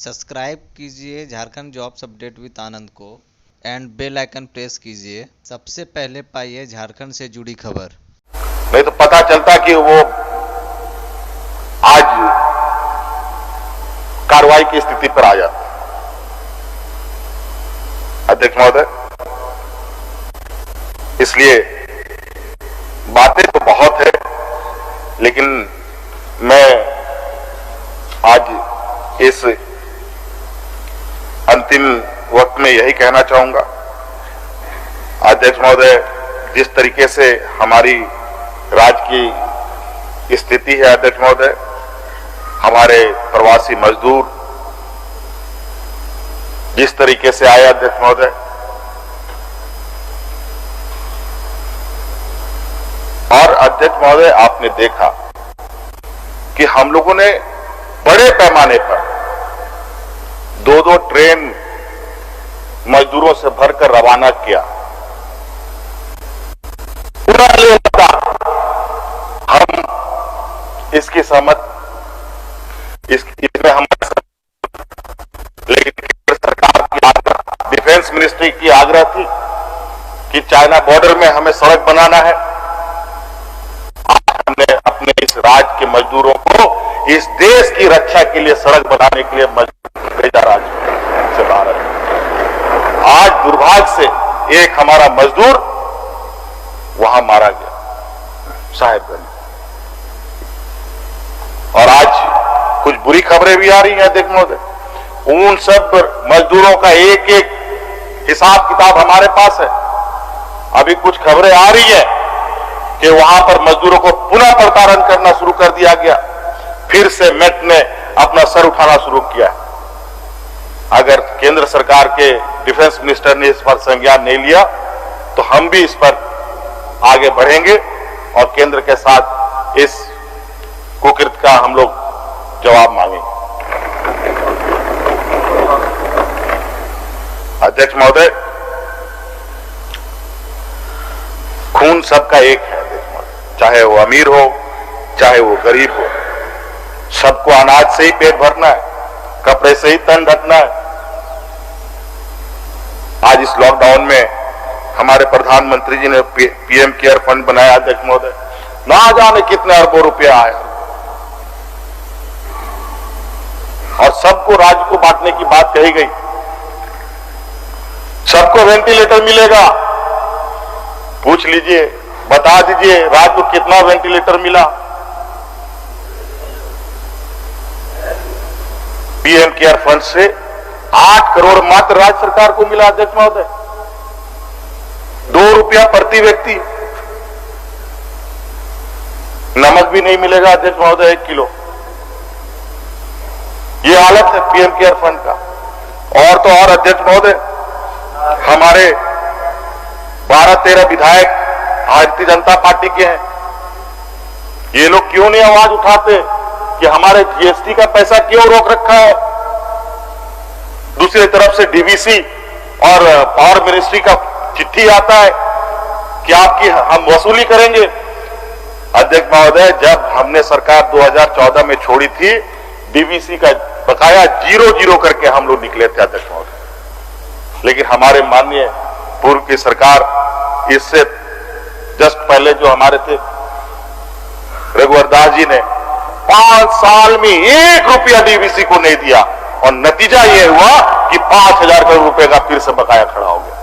Subscribe कीजिए Jharkhand jobs update with आनंद को and bell icon press कीजिए। सबसे पहले पाइए झारखंड से जुड़ी खबर। नहीं तो पता चलता कि वो आज कार्रवाई की स्थिति पर आ जाता। अध्यक्ष महोदय, इसलिए बातें तो बहुत है, लेकिन मैं आज इस अंतिम वक्त में यही कहना चाहूंगा। अध्यक्ष महोदय, जिस तरीके से हमारी राज्य की स्थिति है अध्यक्ष महोदय, हमारे प्रवासी मजदूर जिस तरीके से आए अध्यक्ष महोदय, और अध्यक्ष महोदय आपने देखा कि हम लोगों ने बड़े पैमाने पर दो ट्रेन मजदूरों से भरकर रवाना किया। पूरा हम इसकी सहमत इसमें हम, लेकिन केंद्र सरकार की डिफेंस मिनिस्ट्री की आग्रह थी कि चाइना बॉर्डर में हमें सड़क बनाना है। हमने अपने इस राज्य के मजदूरों को इस देश की रक्षा के लिए सड़क बनाने के लिए भेजा राज्य से बाहर। आज दुर्भाग्य से एक हमारा मजदूर वहां मारा गया साहेबगंज, और आज कुछ बुरी खबरें भी आ रही हैं अध्यक्ष महोदय। उन सब मजदूरों का एक एक हिसाब किताब हमारे पास है। अभी कुछ खबरें आ रही है कि वहां पर मजदूरों को पुनः प्रताड़न करना शुरू कर दिया गया, फिर से मेट ने अपना सर उठाना शुरू किया। अगर केंद्र सरकार के डिफेंस मिनिस्टर ने इस पर संज्ञान नहीं लिया तो हम भी इस पर आगे बढ़ेंगे और केंद्र के साथ इस कुकृत्य का हम लोग जवाब मांगेंगे। अध्यक्ष महोदय, खून सबका एक है अध्यक्ष महोदय, चाहे वो अमीर हो चाहे वो गरीब हो, सबको अनाज से ही पेट भरना है, कपड़े से ही तन ढकना है। आज इस लॉकडाउन में हमारे प्रधानमंत्री जी ने पीएम केयर फंड बनाया अध्यक्ष महोदय, ना जाने कितने अरबों रुपया आए, और सबको राज्य को बांटने की बात कही गई। सबको वेंटिलेटर मिलेगा, पूछ लीजिए, बता दीजिए राज्य को कितना वेंटिलेटर मिला। पीएम केयर फंड से 8 करोड़ मात्र राज्य सरकार को मिला अध्यक्ष महोदय, 2 रुपया प्रति व्यक्ति। नमक भी नहीं मिलेगा अध्यक्ष महोदय 1 किलो। ये हालत है पीएम केयर फंड का। और तो और अध्यक्ष महोदय, हमारे 12-13 विधायक भारतीय जनता पार्टी के हैं। ये लोग क्यों नहीं आवाज उठाते कि हमारे जीएसटी का पैसा क्यों रोक रखा है? दूसरी तरफ से डीवीसी और पावर मिनिस्ट्री का चिट्ठी आता है कि आपकी हम वसूली करेंगे। अध्यक्ष महोदय, जब हमने सरकार 2014 में छोड़ी थी, डीवीसी का बकाया 0 करके हम लोग निकले थे अध्यक्ष महोदय। लेकिन हमारे माननीय पूर्व की सरकार, इससे जस्ट पहले जो हमारे थे रघुवर दास जी ने 5 साल में 1 रुपया डीवीसी को नहीं दिया, और नतीजा यह हुआ कि 5,000 करोड़ रुपए का फिर से बकाया खड़ा हो गया।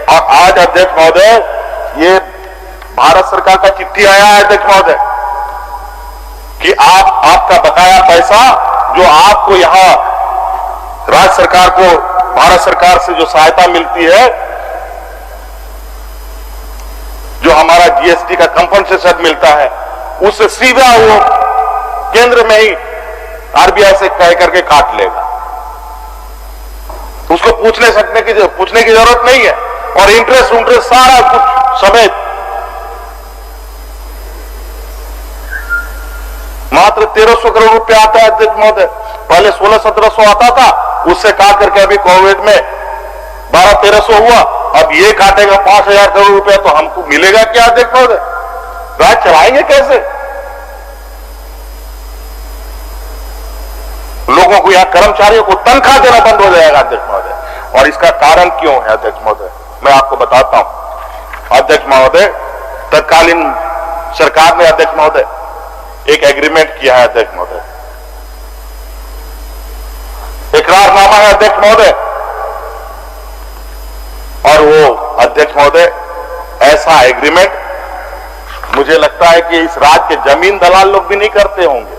और आज अध्यक्ष महोदय, ये भारत सरकार का चिट्ठी आया है अध्यक्ष महोदय कि आपका बकाया पैसा जो आपको यहां राज्य सरकार को भारत सरकार से जो सहायता मिलती है, जो हमारा जीएसटी का कंपनसेशन मिलता है, उससे सीधा वो केंद्र में ही आरबीआई से कह करके काट लेगा। उसको पूछने की जरूरत नहीं है, और इंटरेस्ट सारा कुछ समेत मात्र 1300 करोड़ रुपया आता है अध्यक्ष महोदय। पहले 1600-1700 आता था, उससे काट करके अभी कोविड में 1200-1300 हुआ। अब ये काटेगा 5000 करोड़ रुपया, तो हमको मिलेगा क्या अध्यक्ष महोदय? राज्य चलाएंगे कैसे? लोगों को, यहाँ कर्मचारियों को तनख्वाह देना बंद हो जाएगा अध्यक्ष महोदय। और इसका कारण क्यों है अध्यक्ष महोदय, मैं आपको बताता हूं। अध्यक्ष महोदय, तत्कालीन सरकार ने अध्यक्ष महोदय एक एग्रीमेंट किया है अध्यक्ष महोदय, इकरारनामा है अध्यक्ष महोदय, और वो अध्यक्ष महोदय ऐसा एग्रीमेंट मुझे लगता है कि इस राज्य के जमीन दलाल लोग भी नहीं करते होंगे,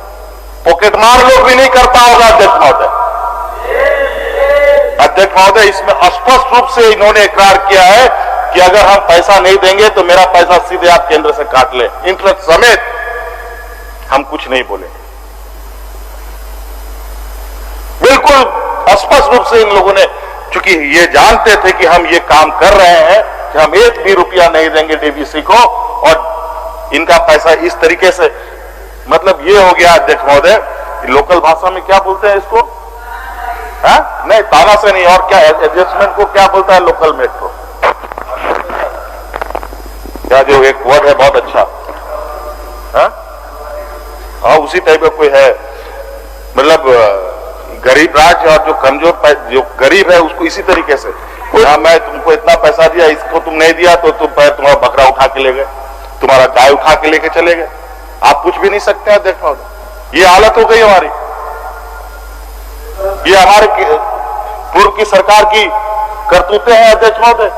पॉकेटमार लोग भी नहीं करता होगा अध्यक्ष महोदय। अध्यक्ष महोदय, इसमें स्पष्ट रूप से इन्होंने इकरार किया है कि अगर हम पैसा नहीं देंगे तो मेरा पैसा सीधे आप केंद्र से काट ले, इंटरेस्ट समेत, हम कुछ नहीं बोलेंगे। बिल्कुल स्पष्ट रूप से इन लोगों ने, चूंकि ये जानते थे कि हम ये काम कर रहे हैं कि हम एक भी रुपया नहीं देंगे डीवीसी को, और इनका पैसा इस तरीके से, मतलब ये हो गया अध्यक्ष महोदय, लोकल भाषा में क्या बोलते हैं इसको, हाँ? नहीं, ताना से नहीं, और क्या एडजस्टमेंट को क्या बोलता है लोकल मेट को, क्या जो एक वर्ड है बहुत अच्छा, हाँ उसी टाइप का कोई है, मतलब गरीब राज्य और जो कमजोर, जो गरीब है उसको इसी तरीके से, हाँ मैं तुमको इतना पैसा दिया, इसको तुम नहीं दिया तो तुम्हारा बकरा उठा के ले गए, तुम्हारा गाय उठा के लेके चले गए, आप कुछ भी नहीं सकते हैं अध्यक्ष महोदय। ये हालत हो गई हमारी, ये हमारे पूर्व की सरकार की करतूतें हैं अध्यक्ष महोदय।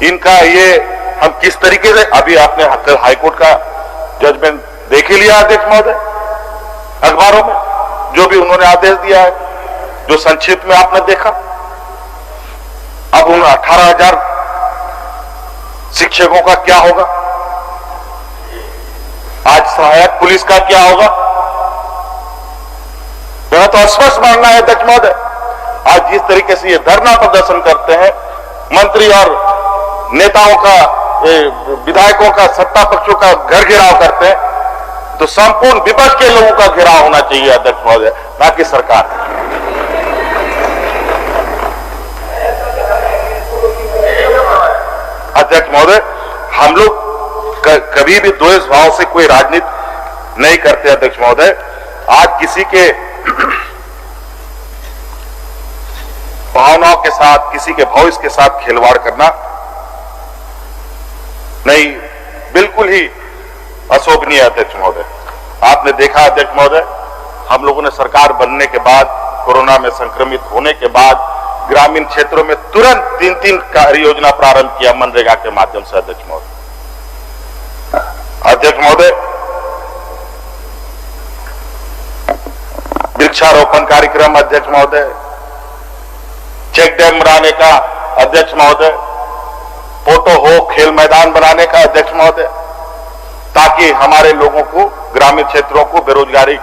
इनका ये हम किस तरीके से, अभी आपने कल हाईकोर्ट का जजमेंट देख ही लिया अध्यक्ष महोदय, अखबारों में जो भी उन्होंने आदेश दिया है, जो संक्षिप्त में आपने देखा। अब उन 18,000 शिक्षकों का क्या होगा, आज सहायक पुलिस का क्या होगा, मेरा तो स्पष्ट मानना है अध्यक्ष महोदय। आज जिस तरीके से ये धरना प्रदर्शन करते हैं, मंत्री और नेताओं का, विधायकों का, सत्ता पक्षों का घर घेराव करते हैं, तो संपूर्ण विपक्ष के लोगों का घेराव होना चाहिए अध्यक्ष महोदय, ना कि सरकार। अध्यक्ष महोदय, हम लोग कभी भी द्वेष भाव से कोई राजनीति नहीं करते अध्यक्ष महोदय। आज किसी के भावनाओं के साथ, किसी के भविष्य के साथ खिलवाड़ करना नहीं, बिल्कुल ही अशोभनीय अध्यक्ष महोदय। आपने देखा अध्यक्ष महोदय, हम लोगों ने सरकार बनने के बाद, कोरोना में संक्रमित होने के बाद ग्रामीण क्षेत्रों में तुरंत 3-3 कार्य योजना प्रारंभ किया मनरेगा के माध्यम से अध्यक्ष महोदय। अध्यक्ष महोदय, वृक्षारोपण कार्यक्रम अध्यक्ष महोदय, चेक डैम बनाने का अध्यक्ष महोदय, फोटो हो खेल मैदान बनाने का अध्यक्ष महोदय, ताकि हमारे लोगों को, ग्रामीण क्षेत्रों को बेरोजगारी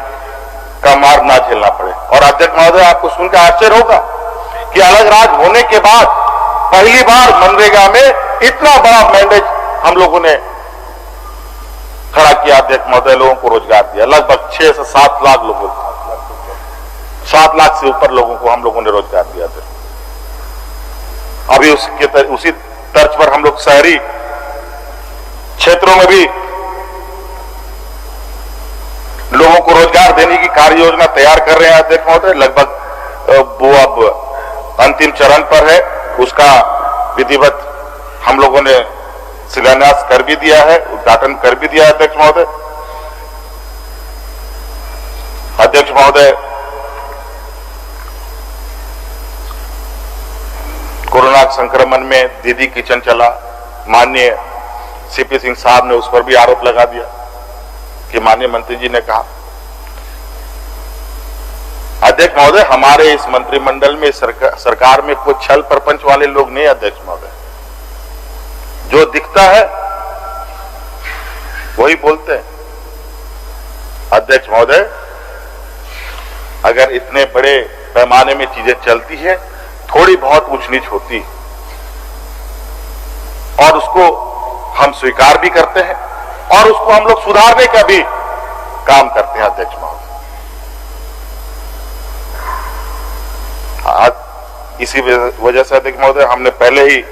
का मार ना झेलना पड़े। और अध्यक्ष महोदय, आपको सुनकर आश्चर्य होगा कि अलग राज्य होने के बाद पहली बार मनरेगा में इतना बड़ा मैंडेट हम लोगों ने खड़ा किया अध्यक्ष महोदय, लोगों को रोजगार दिया, लगभग 6 से 7 लाख लोगों को, 7 लाख से ऊपर लोगों को हम लोगों ने रोजगार दिया था। अभी उसी तर्ज पर हम लोग शहरी क्षेत्रों में भी लोगों को रोजगार देने की कार्य योजना तैयार कर रहे हैं अध्यक्ष महोदय। लगभग वो अब अंतिम चरण पर है, उसका विधिवत हम लोगों ने शिलान्यास कर भी दिया है, उद्घाटन कर भी दिया है अध्यक्ष महोदय। अध्यक्ष महोदय, कोरोना संक्रमण में दीदी किचन चला, माननीय सीपी सिंह साहब ने उस पर भी आरोप लगा दिया कि माननीय मंत्री जी ने कहा। अध्यक्ष महोदय, हमारे इस मंत्रिमंडल में, सरकार में कोई छल प्रपंच वाले लोग नहीं अध्यक्ष महोदय। जो दिखता है वही बोलते हैं अध्यक्ष महोदय। अगर इतने बड़े पैमाने में चीजें चलती है, थोड़ी बहुत ऊंच नीच होती है, और उसको हम स्वीकार भी करते हैं और उसको हम लोग सुधारने का भी काम करते हैं अध्यक्ष महोदय। आज इसी वजह से अध्यक्ष महोदय, हमने पहले ही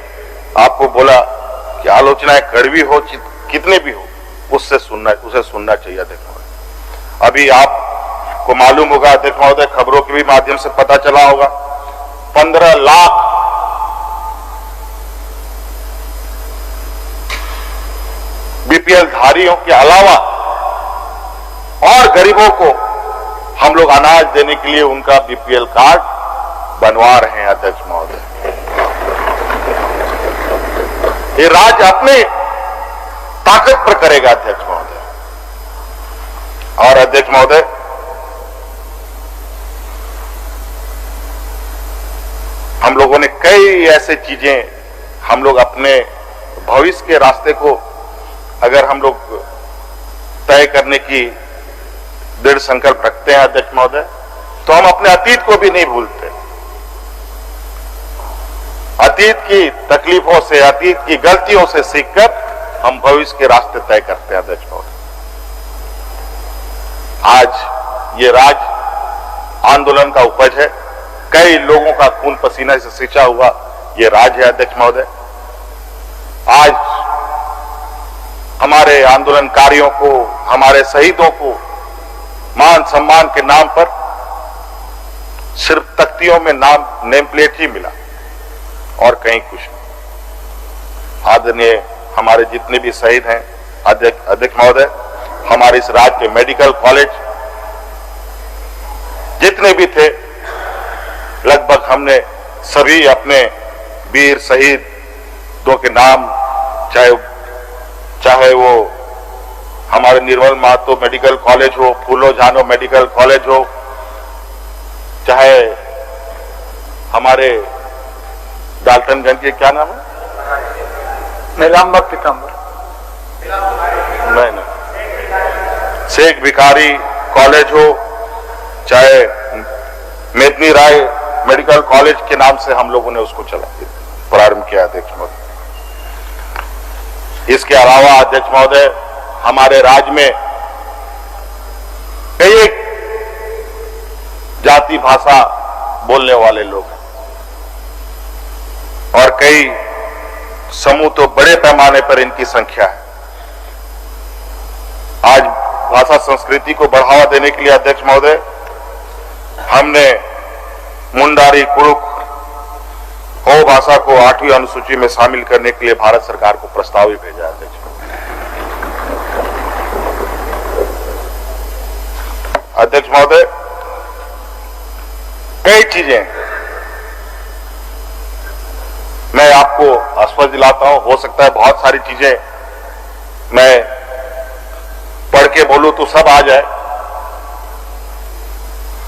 आपको बोला कि आलोचनाएं कड़वी हो, कितने भी हो, उसे सुनना चाहिए अध्यक्ष महोदय। अभी आप आपको मालूम होगा अध्यक्ष महोदय, खबरों के भी माध्यम से पता चला होगा, 15 लाख बीपीएल धारियों के अलावा और गरीबों को हम लोग अनाज देने के लिए उनका बीपीएल कार्ड बनवा रहे हैं अध्यक्ष महोदय। ये राज्य अपने ताकत पर करेगा अध्यक्ष महोदय। और अध्यक्ष महोदय, हम लोगों ने कई ऐसे चीजें, हम लोग अपने भविष्य के रास्ते को अगर हम लोग तय करने की दृढ़ संकल्प रखते हैं अध्यक्ष महोदय, तो हम अपने अतीत को भी नहीं भूलते। अतीत की तकलीफों से, अतीत की गलतियों से सीखकर हम भविष्य के रास्ते तय करते हैं अध्यक्ष महोदय। आज ये राज आंदोलन का उपज है, कई लोगों का खून पसीना से सींचा हुआ ये राज है अध्यक्ष महोदय। आज हमारे आंदोलनकारियों को, हमारे शहीदों को मान सम्मान के नाम पर सिर्फ तख्तियों में नाम, नेम प्लेट ही मिला और कहीं कुछ नहीं। आदरणीय हमारे जितने भी शहीद हैं अध्यक्ष महोदय, हमारे इस राज्य के मेडिकल कॉलेज जितने भी थे, लगभग हमने सभी अपने वीर शहीदों के नाम, चाहे वो हमारे निर्मल महतो मेडिकल कॉलेज हो, फूलो झानो मेडिकल कॉलेज हो, चाहे हमारे डाल्टनगंज के क्या नाम है, नीलांबर पीतांबर, नहीं, शेख भिखारी कॉलेज हो, चाहे मेदनी राय मेडिकल कॉलेज के नाम से हम लोगों ने उसको प्रारंभ किया अध्यक्ष महोदय। इसके अलावा अध्यक्ष महोदय, हमारे राज्य में कई जाति भाषा बोलने वाले लोग हैं और कई समूह तो बड़े पैमाने पर इनकी संख्या है। आज भाषा संस्कृति को बढ़ावा देने के लिए अध्यक्ष महोदय, हमने मुंडारी, कुड़ुक, हो भाषा को 8वीं अनुसूची में शामिल करने के लिए भारत सरकार को प्रस्ताव भी भेजा है अध्यक्ष महोदय। कई चीजें मैं आपको आश्वस्त दिलाता हूं, हो सकता है बहुत सारी चीजें मैं पढ़ के बोलूं तो सब आ जाए,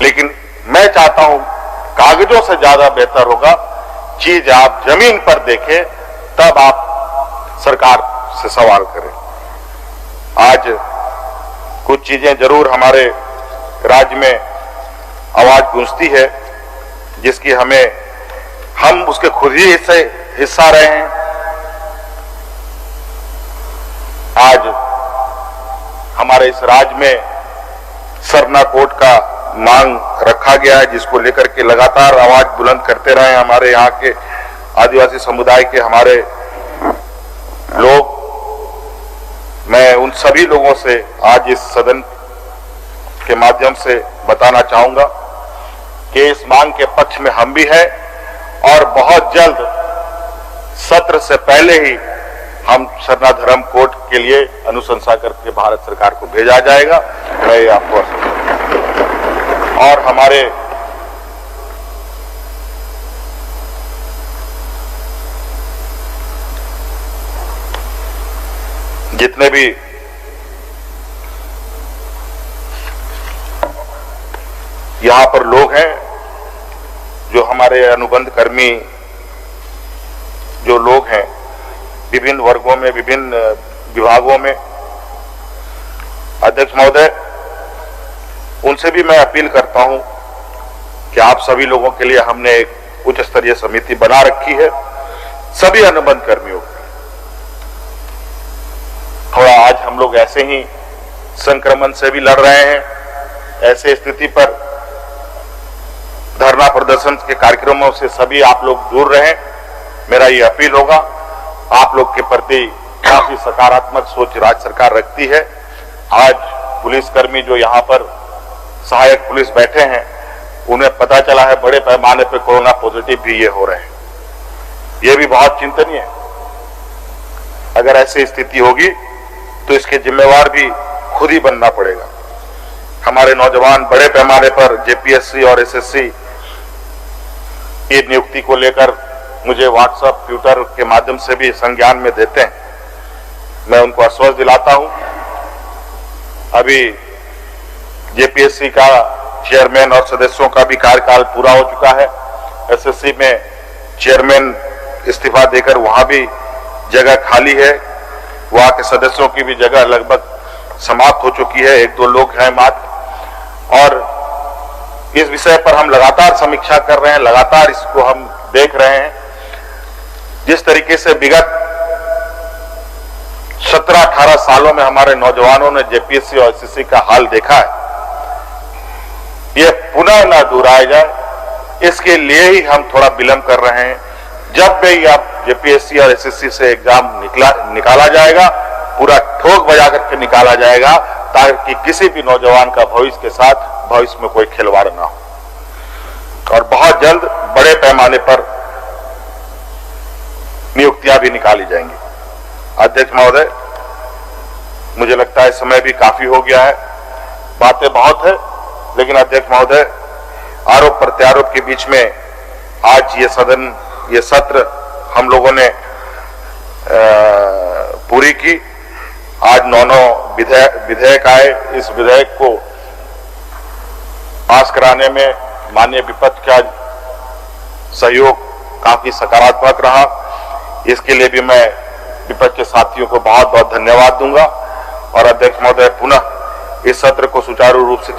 लेकिन मैं चाहता हूं कागजों से ज्यादा बेहतर होगा चीज आप जमीन पर देखें, तब आप सरकार से सवाल करें। आज कुछ चीजें जरूर हमारे राज्य में आवाज गूंजती है, जिसकी हम उसके खुद ही हिस्सा रहे हैं। आज हमारे इस राज्य में सरना कोड का मांग रखा गया है, जिसको लेकर के लगातार आवाज बुलंद करते रहे हमारे यहाँ के आदिवासी समुदाय के हमारे लोग। मैं उन सभी लोगों से आज इस सदन के माध्यम से बताना चाहूंगा कि इस मांग के पक्ष में हम भी हैं और बहुत जल्द सत्र से पहले ही हम सरना धर्म कोड के लिए अनुशंसा करके भारत सरकार को भेजा जाएगा। मैं आपको और हमारे जितने भी यहां पर लोग हैं, जो हमारे अनुबंध कर्मी जो लोग हैं विभिन्न वर्गों में, विभिन्न विभागों में, अध्यक्ष महोदय, उनसे भी मैं अपील करता हूं कि आप सभी लोगों के लिए हमने एक उच्च स्तरीय समिति बना रखी है, सभी अनुबंध कर्मियों की। थोड़ा आज हम लोग ऐसे ही संक्रमण से भी लड़ रहे हैं, ऐसे स्थिति पर धरना प्रदर्शन के कार्यक्रमों से सभी आप लोग दूर रहें। मेरा ये अपील होगा, आप लोग के प्रति काफी सकारात्मक सोच राज्य सरकार रखती है। आज पुलिसकर्मी जो यहाँ पर सहायक पुलिस बैठे हैं, उन्हें पता चला है बड़े पैमाने पर कोरोना पॉजिटिव भी ये हो रहे हैं। ये भी बहुत चिंतनीय है। अगर ऐसी स्थिति होगी तो इसके जिम्मेवार भी खुद ही बनना पड़ेगा। हमारे नौजवान बड़े पैमाने पर जेपीएससी और एसएससी की नियुक्ति को लेकर मुझे व्हाट्सएप, ट्विटर के माध्यम से भी संज्ञान में देते हैं। मैं उनको आश्वस्त दिलाता हूं, अभी जेपीएससी का चेयरमैन और सदस्यों का भी कार्यकाल पूरा हो चुका है। एसएससी में चेयरमैन इस्तीफा देकर वहां भी जगह खाली है, वहां के सदस्यों की भी जगह लगभग समाप्त हो चुकी है, 1-2 लोग हैं मात्र। और इस विषय पर हम लगातार समीक्षा कर रहे हैं, लगातार इसको हम देख रहे हैं। जिस तरीके से विगत 17-18 सालों में हमारे नौजवानों ने जेपीएससी और एसएससी का हाल देखा है, यह पुनः न दोहराया जाए, इसके लिए ही हम थोड़ा विलंब कर रहे हैं। जब भी अब जेपीएससी और एसएससी से एग्जाम निकाला जाएगा, पूरा ठोक बजा करके निकाला जाएगा, ताकि किसी भी नौजवान का भविष्य के साथ भविष्य में कोई खिलवाड़ ना हो। और बहुत जल्द बड़े पैमाने पर नियुक्तियां भी निकाली जाएंगी। अध्यक्ष महोदय, मुझे लगता है समय भी काफी हो गया है, बातें बहुत है, लेकिन अध्यक्ष महोदय, आरोप प्रत्यारोप के बीच में आज ये सत्र हम लोगों ने पूरी की। आज 9 विधेयक आए। इस विधेयक को पास कराने में माननीय विपक्ष का सहयोग काफी सकारात्मक रहा। इसके लिए भी मैं विपक्ष के साथियों को बहुत बहुत धन्यवाद दूंगा। और अध्यक्ष महोदय, पुनः इस सत्र को सुचारू रूप से